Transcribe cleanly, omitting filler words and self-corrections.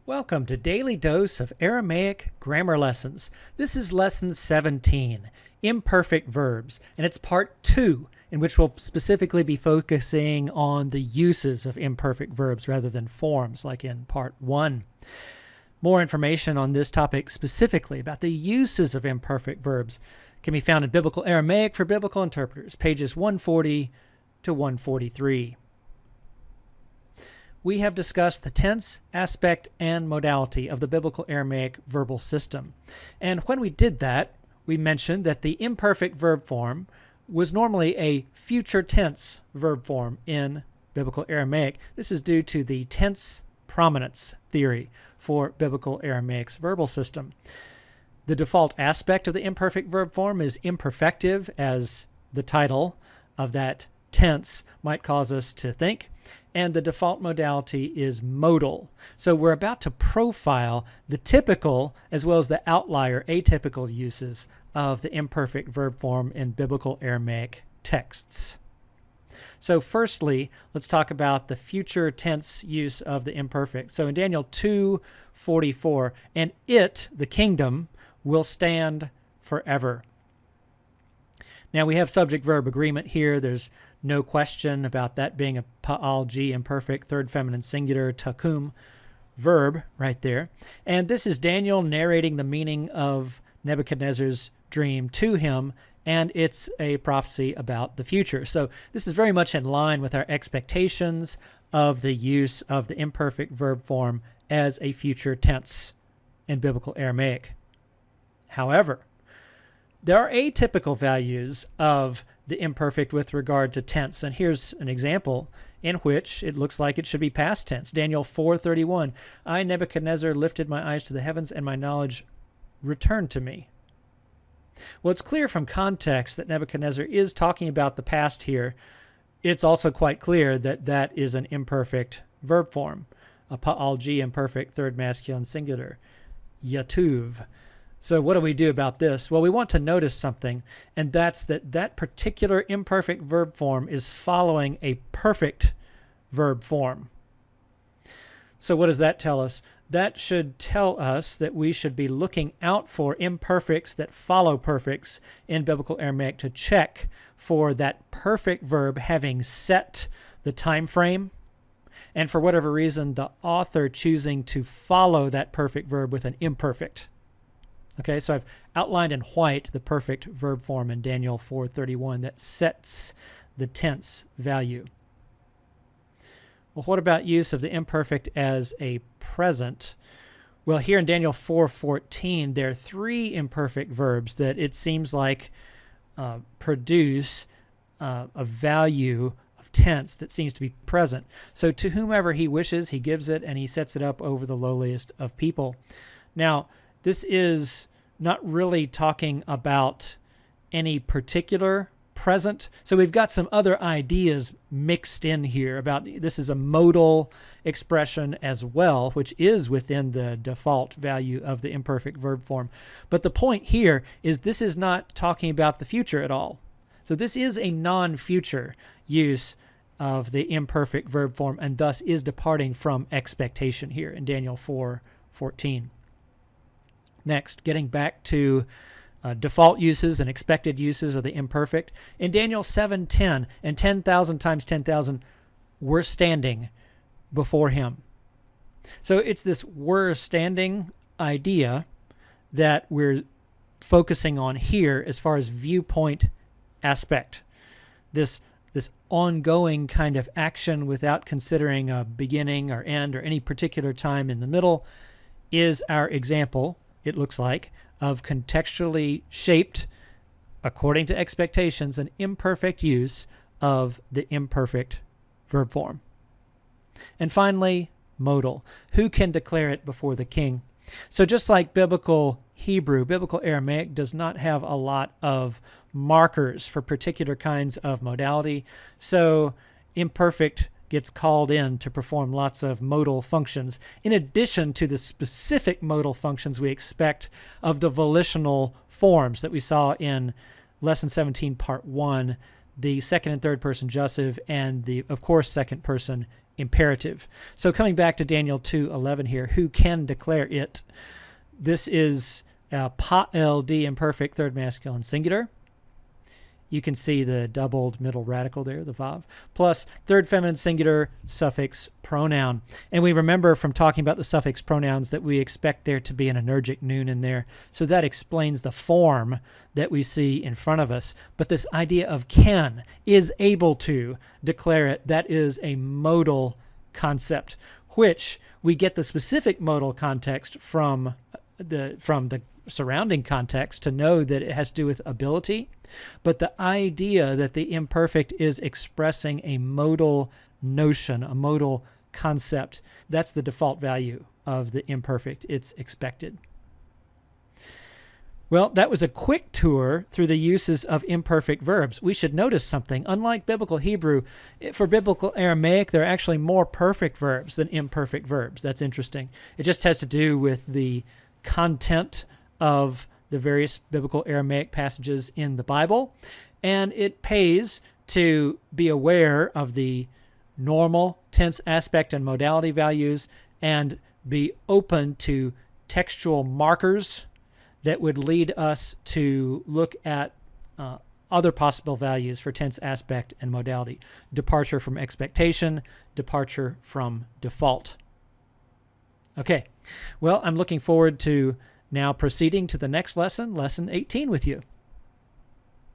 Welcome to Daily Dose of Aramaic Grammar Lessons. This is Lesson 17, Imperfect Verbs, and it's Part 2, in which we'll specifically be focusing on the uses of imperfect verbs rather than forms, like in Part 1. More information on this topic specifically about the uses of imperfect verbs can be found in Biblical Aramaic for Biblical Interpreters, pages 140 to 143. We have discussed the tense, aspect, and modality of the Biblical Aramaic verbal system. And when we did that, we mentioned that the imperfect verb form was normally a future tense verb form in Biblical Aramaic. This is due to the tense prominence theory for Biblical Aramaic's verbal system. The default aspect of the imperfect verb form is imperfective, as the title of that tense might cause us to think. And the default modality is modal. So we're about to profile the typical as well as the outlier atypical uses of the imperfect verb form in Biblical Aramaic texts. So firstly, let's talk about the future tense use of the imperfect. So in Daniel 2:44, and it, the kingdom, will stand forever. Now we have subject-verb agreement here. There's no question about that being a pa'al-g imperfect third feminine singular takum verb right there. And this is Daniel narrating the meaning of Nebuchadnezzar's dream to him, and it's a prophecy about the future. So this is very much in line with our expectations of the use of the imperfect verb form as a future tense in Biblical Aramaic. However, there are atypical values of the imperfect with regard to tense, and here's an example in which it looks like it should be past tense. Daniel 4:31, I, Nebuchadnezzar, lifted my eyes to the heavens, and my knowledge returned to me. Well, it's clear from context that Nebuchadnezzar is talking about the past here. It's also quite clear that that is an imperfect verb form, a pa'al-g imperfect third masculine singular, yatuv. So what do we do about this? Well, we want to notice something, and that's that particular imperfect verb form is following a perfect verb form. So what does that tell us? That should tell us that we should be looking out for imperfects that follow perfects in Biblical Aramaic to check for that perfect verb having set the time frame, and for whatever reason, the author choosing to follow that perfect verb with an imperfect. Okay, so I've outlined in white the perfect verb form in Daniel 4:31 that sets the tense value. Well, what about use of the imperfect as a present? Well, here in Daniel 4:14, there are three imperfect verbs that it seems like produce a value of tense that seems to be present. So to whomever he wishes, he gives it, and he sets it up over the lowliest of people. Now, this is not really talking about any particular present. So we've got some other ideas mixed in here about this is a modal expression as well, which is within the default value of the imperfect verb form. But the point here is this is not talking about the future at all. So this is a non-future use of the imperfect verb form, and thus is departing from expectation here in Daniel 4:14. Next, getting back to default uses and expected uses of the imperfect. In Daniel 7:10, and 10,000 times 10,000 were standing before him. So it's this were standing idea that we're focusing on here as far as viewpoint aspect. This ongoing kind of action without considering a beginning or end or any particular time in the middle is our example, it looks like, of contextually shaped, according to expectations, an imperfect use of the imperfect verb form. And finally, modal. Who can declare it before the king? So just like biblical Hebrew, Biblical Aramaic does not have a lot of markers for particular kinds of modality. So imperfect gets called in to perform lots of modal functions, in addition to the specific modal functions we expect of the volitional forms that we saw in Lesson 17, Part 1, the second and third person jussive, and the, of course, second person imperative. So coming back to Daniel 2:11 here, who can declare it? This is pa-ld imperfect third masculine singular. You can see the doubled middle radical there, the vav, plus third feminine singular suffix pronoun. And we remember from talking about the suffix pronouns that we expect there to be an energic noon in there. So that explains the form that we see in front of us. But this idea of can, is able to declare it, that is a modal concept, which we get the specific modal context from the surrounding context to know that it has to do with ability. But the idea that the imperfect is expressing a modal notion, a modal concept, that's the default value of the imperfect. It's expected. Well, that was a quick tour through the uses of imperfect verbs. We should notice something. Unlike biblical Hebrew, for biblical Aramaic, there are actually more perfect verbs than imperfect verbs. That's interesting. It just has to do with the content of the various biblical Aramaic passages in the Bible. And it pays to be aware of the normal tense aspect and modality values and be open to textual markers that would lead us to look at other possible values for tense aspect and modality. Departure from expectation, departure from default. Okay, well, I'm looking forward to now proceeding to the next lesson, lesson 18 with you.